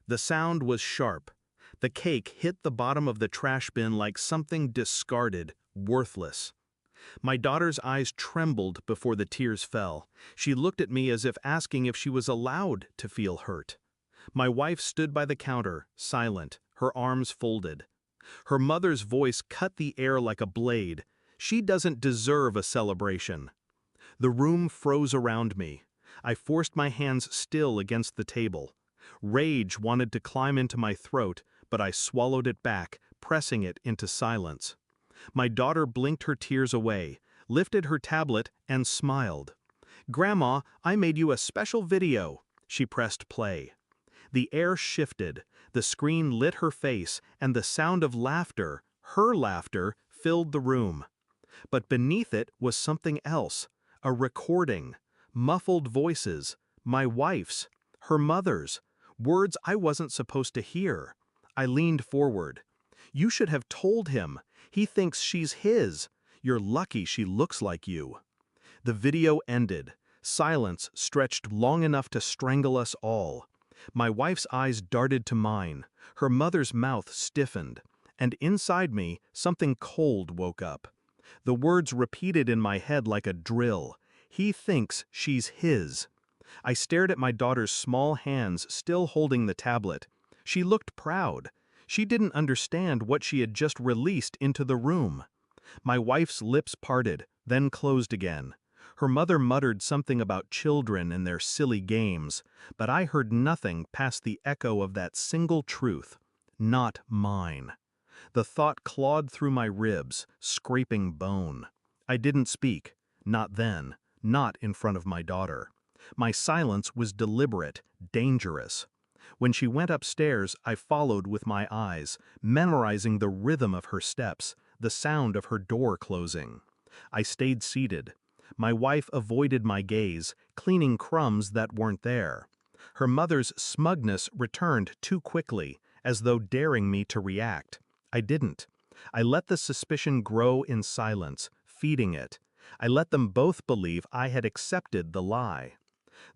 The sound was sharp. The cake hit the bottom of the trash bin like something discarded, worthless. My daughter's eyes trembled before the tears fell. She looked at me as if asking if she was allowed to feel hurt. My wife stood by the counter, silent, her arms folded. Her mother's voice cut the air like a blade. She doesn't deserve a celebration. The room froze around me. I forced my hands still against the table. Rage wanted to climb into my throat, but I swallowed it back, pressing it into silence. My daughter blinked her tears away, lifted her tablet, and smiled. "Grandma, I made you a special video." She pressed play. The air shifted, the screen lit her face, and the sound of laughter, her laughter, filled the room. But beneath it was something else, a recording, muffled voices, my wife's, her mother's, words I wasn't supposed to hear. I leaned forward. "You should have told him. He thinks she's his. You're lucky she looks like you." The video ended. Silence stretched long enough to strangle us all. My wife's eyes darted to mine. Her mother's mouth stiffened. And inside me, something cold woke up. The words repeated in my head like a drill. He thinks she's his. I stared at my daughter's small hands still holding the tablet. She looked proud. She didn't understand what she had just released into the room. My wife's lips parted, then closed again. Her mother muttered something about children and their silly games, but I heard nothing past the echo of that single truth. Not mine. The thought clawed through my ribs, scraping bone. I didn't speak. Not then. Not in front of my daughter. My silence was deliberate, dangerous. When she went upstairs, I followed with my eyes, memorizing the rhythm of her steps, the sound of her door closing. I stayed seated. My wife avoided my gaze, cleaning crumbs that weren't there. Her mother's smugness returned too quickly, as though daring me to react. I didn't. I let the suspicion grow in silence, feeding it. I let them both believe I had accepted the lie.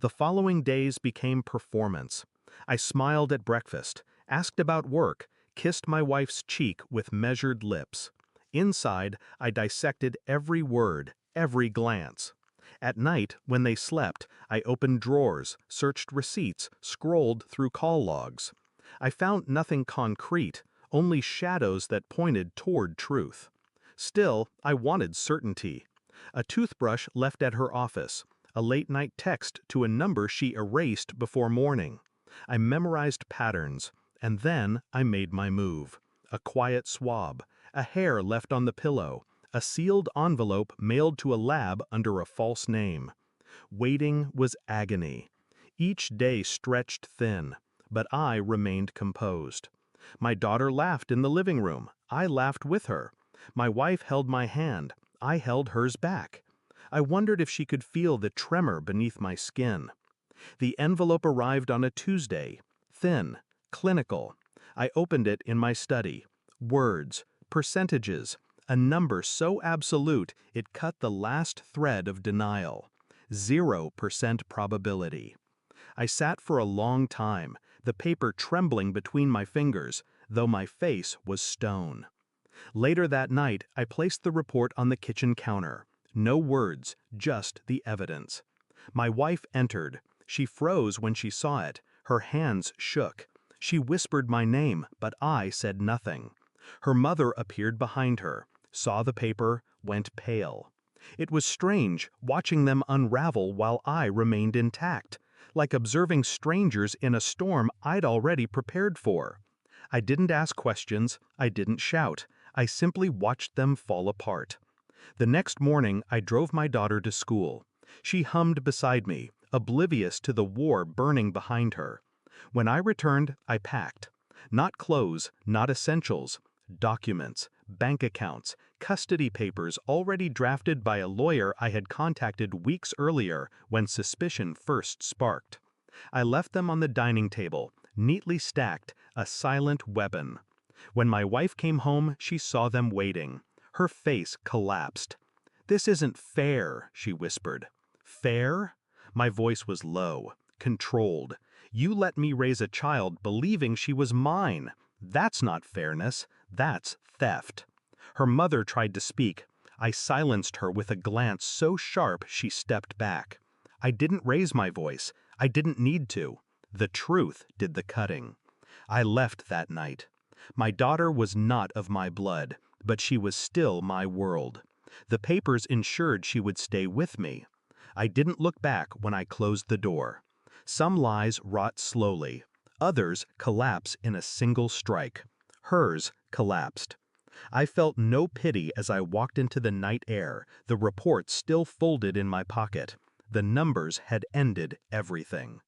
The following days became performance. I smiled at breakfast, asked about work, kissed my wife's cheek with measured lips. Inside, I dissected every word, every glance. At night, when they slept, I opened drawers, searched receipts, scrolled through call logs. I found nothing concrete, only shadows that pointed toward truth. Still, I wanted certainty. A toothbrush left at her office, a late-night text to a number she erased before morning. I memorized patterns, and then I made my move. A quiet swab, a hair left on the pillow, a sealed envelope mailed to a lab under a false name. Waiting was agony. Each day stretched thin, but I remained composed. My daughter laughed in the living room. I laughed with her. My wife held my hand. I held hers back. I wondered if she could feel the tremor beneath my skin. The envelope arrived on a Tuesday, thin, clinical. I opened it in my study. Words, percentages, a number so absolute it cut the last thread of denial. 0% probability. I sat for a long time, the paper trembling between my fingers, though my face was stone. Later that night, I placed the report on the kitchen counter. No words, just the evidence. My wife entered. She froze when she saw it. Her hands shook. She whispered my name, but I said nothing. Her mother appeared behind her, saw the paper, went pale. It was strange watching them unravel while I remained intact, like observing strangers in a storm I'd already prepared for. I didn't ask questions, I didn't shout, I simply watched them fall apart. The next morning, I drove my daughter to school. She hummed beside me, oblivious to the war burning behind her. When I returned, I packed. Not clothes, not essentials. Documents, bank accounts, custody papers already drafted by a lawyer I had contacted weeks earlier when suspicion first sparked. I left them on the dining table, neatly stacked, a silent weapon. When my wife came home, she saw them waiting. Her face collapsed. "This isn't fair," she whispered. "Fair?" My voice was low, controlled. You let me raise a child believing she was mine. That's not fairness, that's theft. Her mother tried to speak. I silenced her with a glance so sharp she stepped back. I didn't raise my voice. I didn't need to. The truth did the cutting. I left that night. My daughter was not of my blood, but she was still my world. The papers ensured she would stay with me. I didn't look back when I closed the door. Some lies rot slowly. Others collapse in a single strike. Hers collapsed. I felt no pity as I walked into the night air, the report still folded in my pocket. The numbers had ended everything.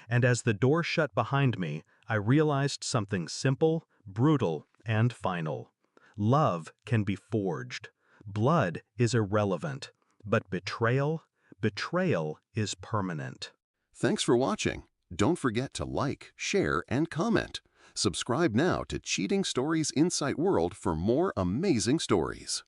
And as the door shut behind me, I realized something simple, brutal, and final. Love can be forged. Blood is irrelevant. But betrayal is permanent. Thanks for watching. Don't forget to like, share, and comment. Subscribe now to Cheating Stories Insight World for more amazing stories.